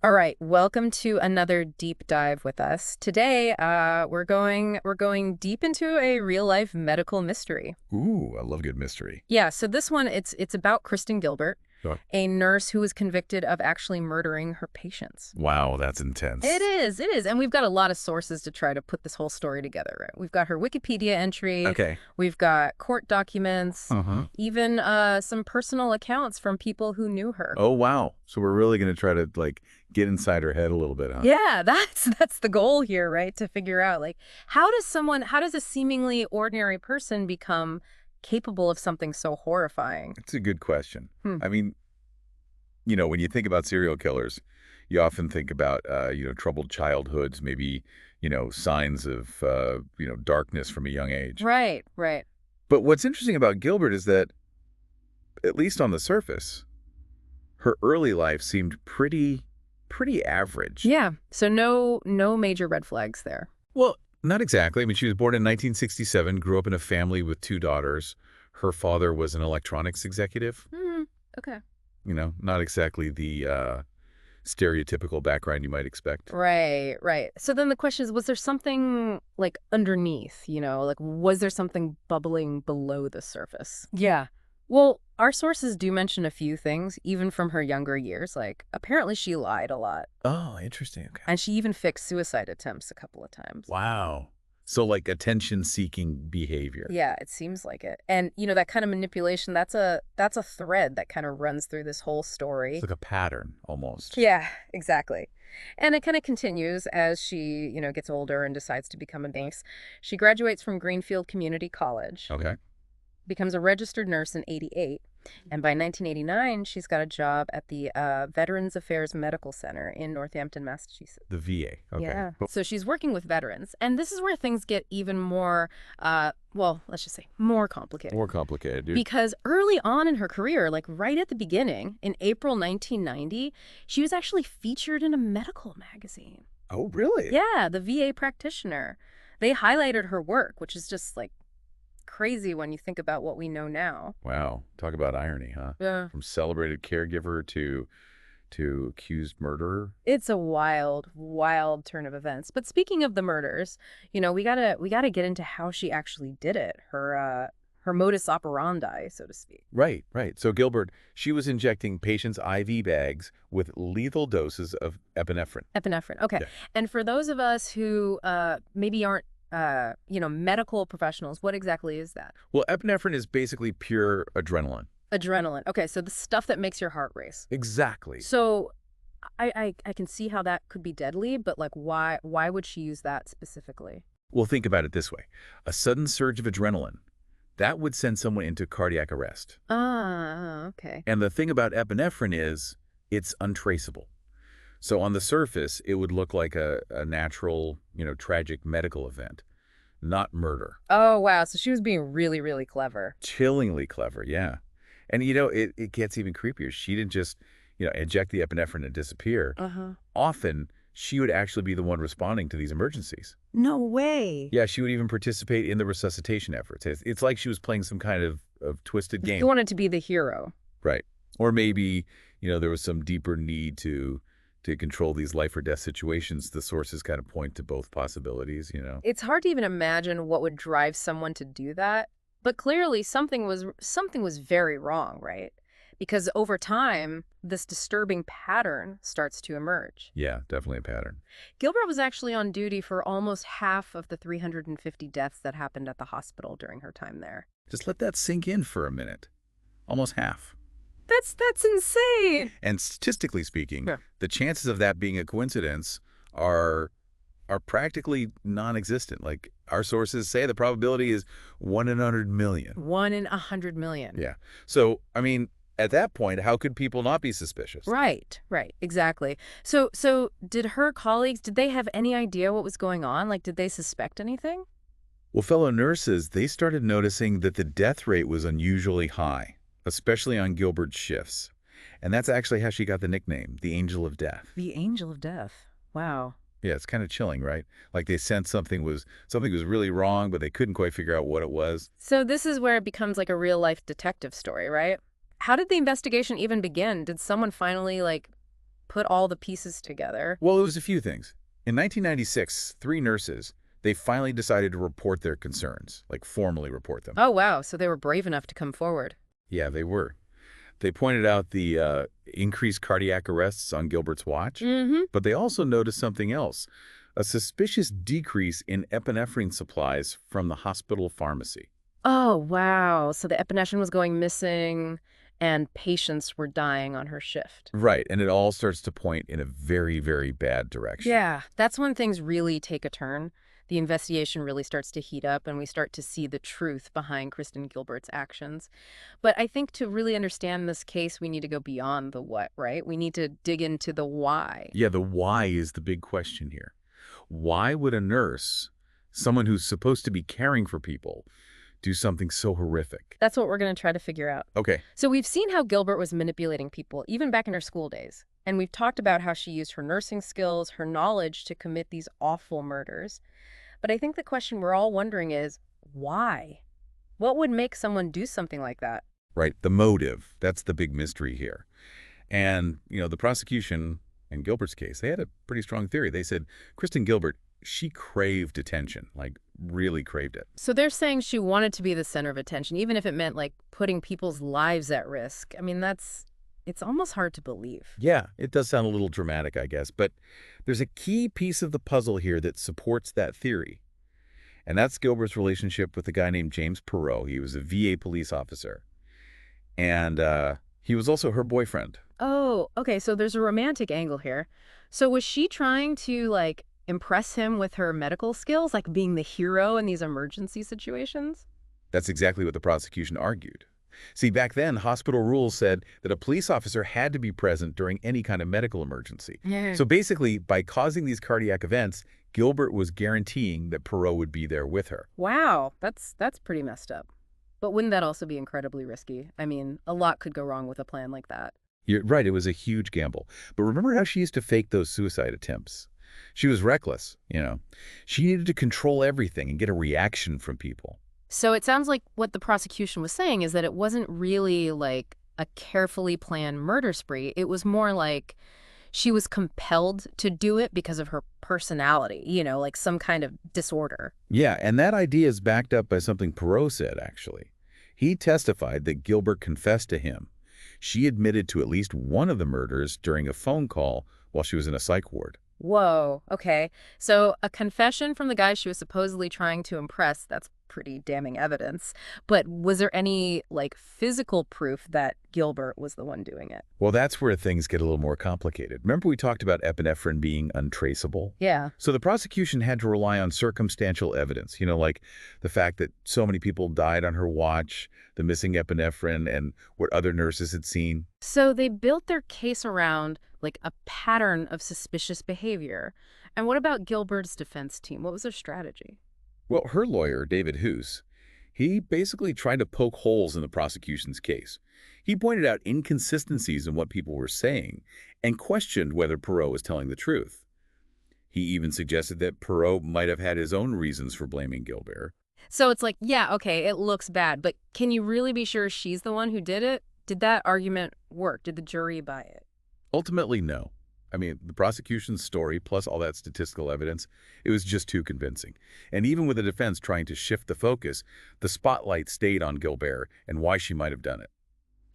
All right, welcome to another deep dive with us. Today, we're going deep into a real-life medical mystery. Ooh, I love good mystery. Yeah, so this one it's about Kristen Gilbert, Sure. a nurse who was convicted of actually murdering her patients. Wow, that's It intense. is, it is. And we've got a lot of sources to try to put this whole story together, right? We've got her Wikipedia entry, Okay. we've got court documents, Uh-huh. even some personal accounts from people who knew her. Oh, wow. So we're really going to try to get inside her head a little bit, huh? Yeah, that's the goal here, right? To figure out like how does a seemingly ordinary person become capable of something so horrifying? It's a good question. Hmm. I mean, when you think about serial killers, you often think about, troubled childhoods, maybe, signs of, darkness from a young age. Right, right. But what's interesting about Gilbert is that, at least on the surface, her early life seemed pretty average. Yeah. So no major red flags there. Well, not exactly. I mean, she was born in 1967, grew up in a family with two daughters. Her father was an electronics executive. Hmm. Okay. Not exactly the stereotypical background you might expect. Right, right. So then the question is, was there something like underneath, like was there something bubbling below the surface? Yeah. Well, our sources do mention a few things, even from her younger years. Like, apparently she lied a lot, Oh, interesting. Okay. and she even fixed suicide attempts a couple of times. Wow. So like attention-seeking behavior. Yeah, it seems like it. And, that kind of manipulation, that's a thread that kind of runs through this whole It's story. like a pattern almost. Yeah, exactly. And it kind of continues as she, gets older and decides to become a nurse. She graduates from Greenfield Community College, Okay. becomes a registered nurse in '88, and by 1989, she's got a job at the Veterans Affairs Medical Center in Northampton, Massachusetts. The VA. Okay. Yeah. Cool. So she's working with veterans, and this is where things get even more, well, let's just say more complicated. More complicated, dude. Because early on in her career, like right at the beginning, in April 1990, she was actually featured in a medical magazine. Oh, really? Yeah, the VA practitioner. They highlighted her work, which is just like crazy when you think about what we know now. Wow. Talk about irony, huh? Yeah. From celebrated caregiver to accused murderer. It's a wild, wild turn of events. But speaking of the murders, we gotta get into how she actually did it. Her modus operandi, so to speak. Right, right. So Gilbert, she was injecting patients' IV bags with lethal doses of epinephrine. Epinephrine. Okay. Yeah. And for those of us who maybe aren't medical professionals, what exactly is that? Well, epinephrine is basically pure adrenaline. Adrenaline. Okay, so the stuff that makes your heart race. Exactly. So I can see how that could be deadly, but like why would she use that specifically? Well, think about it this way. A sudden surge of adrenaline, that would send someone into cardiac arrest. Ah, okay. And the thing about epinephrine is it's untraceable. So on the surface, it would look like a natural, tragic medical event, not murder. Oh, wow. So she was being really, really clever. Chillingly clever, yeah. And, it gets even creepier. She didn't just, inject the epinephrine and disappear. Uh-huh. Often, she would actually be the one responding to these emergencies. No way. Yeah, she would even participate in the resuscitation efforts. It's like she was playing some kind of twisted You game. wanted to be the hero. Right. Or maybe, there was some deeper need to control these life or death situations. The sources kind of point to both possibilities. It's hard to even imagine what would drive someone to do that, but clearly something was very wrong, right? Because over time, this disturbing pattern starts to emerge. Yeah, definitely a pattern. Gilbert was actually on duty for almost half of the 350 deaths that happened at the hospital during her time there. Just let that sink in for a minute. Almost half. That's insane. And statistically speaking, Yeah. the chances of that being a coincidence are practically non-existent. Like our sources say, the probability is 1 in 100 million. 1 in 100 million. Yeah. So, I mean, at that point, how could people not be suspicious? Right, exactly. So did her colleagues, did they have any idea what was going on? Like, did they suspect anything? Well, fellow nurses, they started noticing that the death rate was unusually high, especially on Gilbert's shifts. And that's actually how she got the nickname, the Angel of Death. The Angel of Death. Wow. Yeah, it's kind of chilling, right? Like they sensed something was really wrong, but they couldn't quite figure out what it was. So this is where it becomes like a real life detective story, right? How did the investigation even begin? Did someone finally put all the pieces together? Well, it was a few things. In 1996, three nurses, they finally decided to report their concerns, like formally report them. Oh, wow. So they were brave enough to come forward. Yeah, they were. They pointed out the increased cardiac arrests on Gilbert's watch, Mm-hmm. but they also noticed something else, a suspicious decrease in epinephrine supplies from the hospital pharmacy. Oh, wow. So the epinephrine was going missing and patients were dying on her shift. Right, and it all starts to point in a very, very bad direction. Yeah, that's when things really take a turn. The investigation really starts to heat up and we start to see the truth behind Kristen Gilbert's actions. But I think to really understand this case, we need to go beyond the what, right? We need to dig into the why. Yeah, the why is the big question here. Why would a nurse, someone who's supposed to be caring for people, do something so horrific? That's what we're going to try to figure out. Okay, So we've seen how Gilbert was manipulating people, even back in her school days. And we've talked about how she used her nursing skills, her knowledge to commit these awful murders. But I think the question we're all wondering is, why? What would make someone do something like that? right, the motive, that's the big mystery here. And, the prosecution in Gilbert's case, they had a pretty strong theory. They said Kristen Gilbert, she craved attention, like really craved it. So they're saying she wanted to be the center of attention, even if it meant like putting people's lives at risk. I mean, it's almost hard to believe. Yeah, it does sound a little dramatic, I guess, but there's a key piece of the puzzle here that supports that theory. And that's Gilbert's relationship with a guy named James Perot. He was a VA police officer. And he was also her boyfriend. Oh, okay. So there's a romantic angle here. So was she trying to like impress him with her medical skills, like being the hero in these emergency situations? That's exactly what the prosecution argued. See, back then, hospital rules said that a police officer had to be present during any kind of medical emergency. Yeah. So basically, by causing these cardiac events, Gilbert was guaranteeing that Perot would be there with her. Wow, that's pretty messed up. But wouldn't that also be incredibly risky? I mean, a lot could go wrong with a plan like that. You're right, it was a huge gamble. But remember how she used to fake those suicide attempts? She was reckless. She needed to control everything and get a reaction from people. So it sounds like what the prosecution was saying is that it wasn't really like a carefully planned murder spree. It was more like she was compelled to do it because of her personality, like some kind of disorder. Yeah, and that idea is backed up by something Perot said, actually. He testified that Gilbert confessed to him. She admitted to at least one of the murders during a phone call while she was in a psych ward. Whoa, okay. So a confession from the guy she was supposedly trying to impress, that's pretty damning evidence. But was there any, like, physical proof that Gilbert was the one doing it? Well, that's where things get a little more complicated. Remember we talked about epinephrine being untraceable? Yeah. So the prosecution had to rely on circumstantial evidence, like the fact that so many people died on her watch, the missing epinephrine, and what other nurses had seen. So they built their case around, like, a pattern of suspicious behavior. And what about Gilbert's defense team? What was their strategy? Well, her lawyer, David Hoos, he basically tried to poke holes in the prosecution's case. He pointed out inconsistencies in what people were saying and questioned whether Perot was telling the truth. He even suggested that Perot might have had his own reasons for blaming Gilbert. So it's like, yeah, okay, it looks bad, but can you really be sure she's the one who did it? Did that argument work? Did the jury buy it? Ultimately, no. I mean, the prosecution's story, plus all that statistical evidence, it was just too convincing. And even with the defense trying to shift the focus, the spotlight stayed on Gilbert and why she might have done it.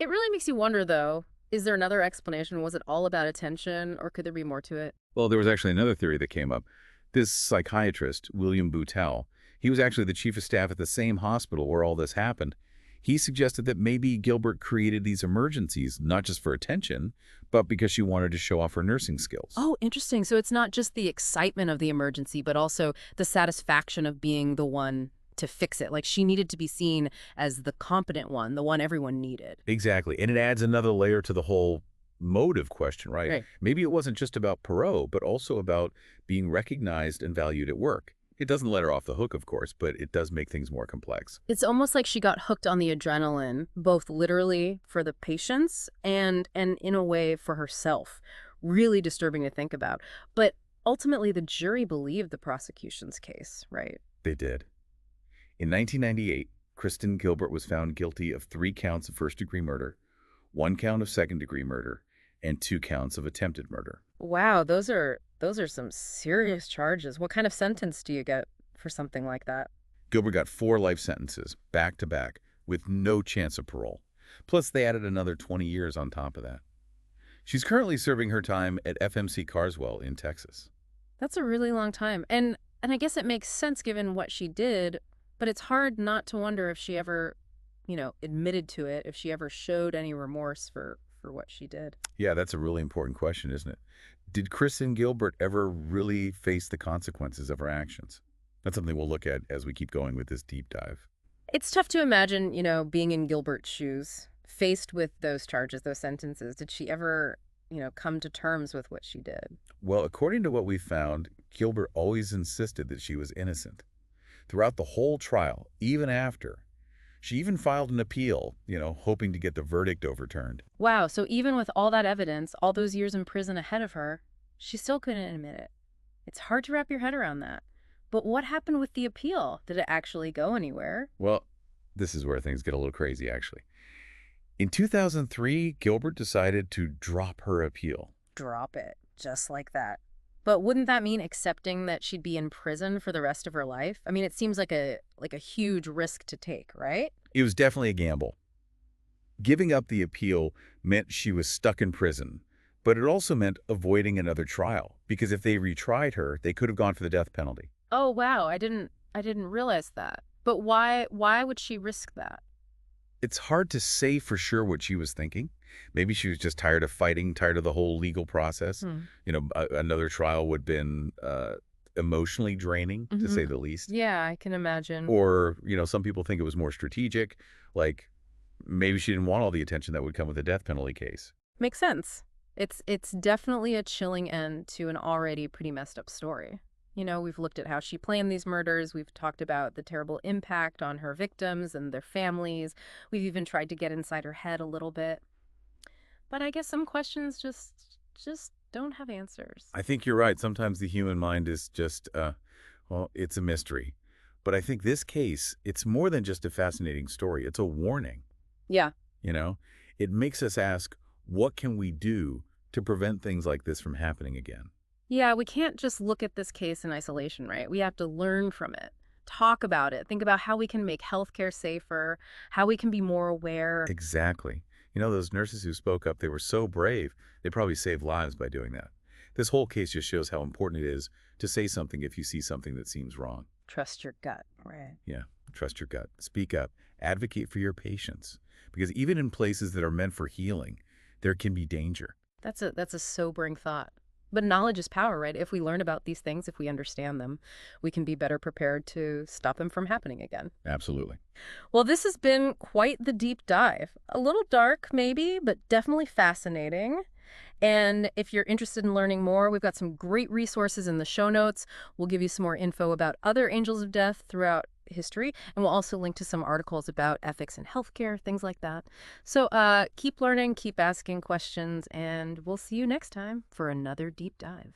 It really makes you wonder, though. Is there another explanation? Was it all about attention, or could there be more to it? Well, there was actually another theory that came up. This psychiatrist, William Boutel, he was actually the chief of staff at the same hospital where all this happened. He suggested that maybe Gilbert created these emergencies, not just for attention, but because she wanted to show off her nursing skills. Oh, interesting. So it's not just the excitement of the emergency, but also the satisfaction of being the one to fix it. Like she needed to be seen as the competent one, the one everyone needed. Exactly. And it adds another layer to the whole motive question, right? Right. Maybe it wasn't just about Perot, but also about being recognized and valued at work. It doesn't let her off the hook, of course, but it does make things more complex. It's almost like she got hooked on the adrenaline, both literally for the patients and in a way for herself. Really disturbing to think about. But ultimately, the jury believed the prosecution's case, right? They did. In 1998, Kristen Gilbert was found guilty of 3 counts of first-degree murder, 1 count of second-degree murder, and 2 counts of attempted murder. Wow, those are some serious charges. What kind of sentence do you get for something like that? Gilbert got 4 life sentences, back to back, with no chance of parole. Plus, they added another 20 years on top of that. She's currently serving her time at FMC Carswell in Texas. That's a really long time. And I guess it makes sense given what she did, but it's hard not to wonder if she ever, admitted to it, if she ever showed any remorse for what she did. Yeah, that's a really important question, isn't it? Did Kristen Gilbert ever really face the consequences of her actions? That's something we'll look at as we keep going with this deep dive. It's tough to imagine, being in Gilbert's shoes, faced with those charges, those sentences. Did she ever, come to terms with what she did? Well, according to what we found, Gilbert always insisted that she was innocent. Throughout the whole trial, even after, she even filed an appeal, hoping to get the verdict overturned. Wow, so even with all that evidence, all those years in prison ahead of her, she still couldn't admit it. It's hard to wrap your head around that. But what happened with the appeal? Did it actually go anywhere? Well, this is where things get a little crazy, actually. In 2003, Gilbert decided to drop her appeal. Drop it, just like that. But wouldn't that mean accepting that she'd be in prison for the rest of her life? I mean, it seems like a huge risk to take, right? It was definitely a gamble. Giving up the appeal meant she was stuck in prison, but it also meant avoiding another trial, because if they retried her, they could have gone for the death penalty. Oh, wow, I didn't realize that. But why would she risk that? It's hard to say for sure what she was thinking. Maybe she was just tired of fighting, tired of the whole legal process. Hmm. Another trial would have been emotionally draining, to say the least. Yeah, I can imagine. Or, some people think it was more strategic, like maybe she didn't want all the attention that would come with a death penalty case. Makes sense. It's definitely a chilling end to an already pretty messed up story. We've looked at how she planned these murders. We've talked about the terrible impact on her victims and their families. We've even tried to get inside her head a little bit. But I guess some questions just don't have answers. I think you're right. Sometimes the human mind is just, well, it's a mystery. But I think this case, it's more than just a fascinating story. It's a warning, Yeah. you know? It makes us ask, what can we do to prevent things like this from happening again? Yeah, we can't just look at this case in isolation, right? We have to learn from it, talk about it, think about how we can make healthcare safer, how we can be more aware. Exactly. Those nurses who spoke up, they were so brave. They probably saved lives by doing that. This whole case just shows how important it is to say something if you see something that seems wrong. Trust your gut, right? Yeah, trust your gut. Speak up. Advocate for your patients. Because even in places that are meant for healing, there can be danger. That's a sobering thought. But knowledge is power, right? If we learn about these things, if we understand them, we can be better prepared to stop them from happening again. Absolutely. Well, this has been quite the deep dive. A little dark, maybe, but definitely fascinating. And if you're interested in learning more, we've got some great resources in the show notes. We'll give you some more info about other angels of death throughout history, and we'll also link to some articles about ethics in healthcare, things like that. So keep learning, keep asking questions, and we'll see you next time for another deep dive.